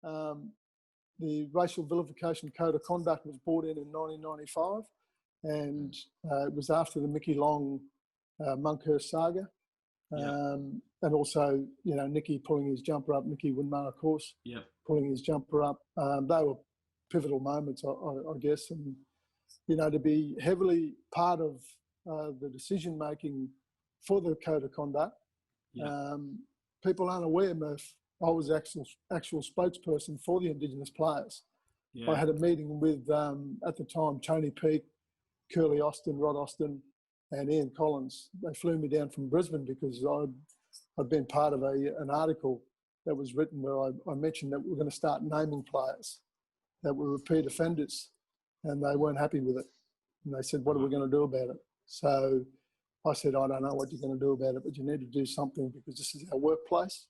the Racial Vilification Code of Conduct was brought in 1995, and it was after the Mickey Long Monkhurst saga. And also, you know, Nicky pulling his jumper up, Nicky Winmar, of course, pulling his jumper up. They were pivotal moments, I guess. And, you know, to be heavily part of the decision-making for the Code of Conduct, people aren't aware, Murph, I was actual spokesperson for the Indigenous players. I had a meeting with, at the time, Tony Peake, Curly Austin, Rod Austin, and Ian Collins. They flew me down from Brisbane because I'd been part of an article that was written where I mentioned that we were going to start naming players that were repeat offenders, and they weren't happy with it. And they said, what are we going to do about it? So I said, I don't know what you're going to do about it, but you need to do something because this is our workplace.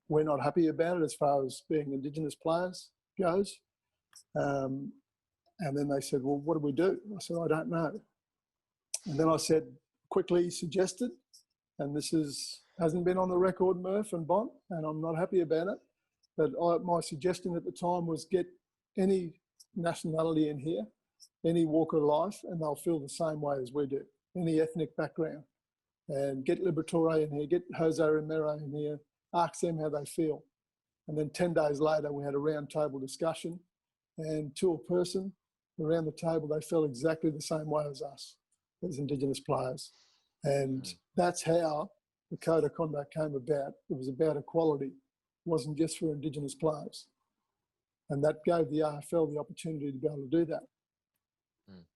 We're not happy about it as far as being Indigenous players goes. And then they said, well, what do we do? I said, I don't know. And then I said, quickly suggested, and this hasn't been on the record, Murph and Bon, and I'm not happy about it, but my suggestion at the time was get any nationality in here, any walk of life, and they'll feel the same way as we do, any ethnic background. And get Liberatore in here, get Jose Romero in here, ask them how they feel. And then 10 days later, we had a round table discussion, and to a person around the table, they felt exactly the same way as us, as Indigenous players. And that's how the Code of Conduct came about. It was about equality. It wasn't just for Indigenous players. And that gave the AFL the opportunity to be able to do that.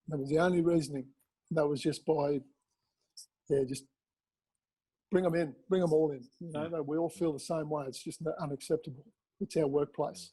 That was the only reasoning. That was just by, just bring them in, bring them all in. You know, we all feel the same way. It's just unacceptable. It's our workplace.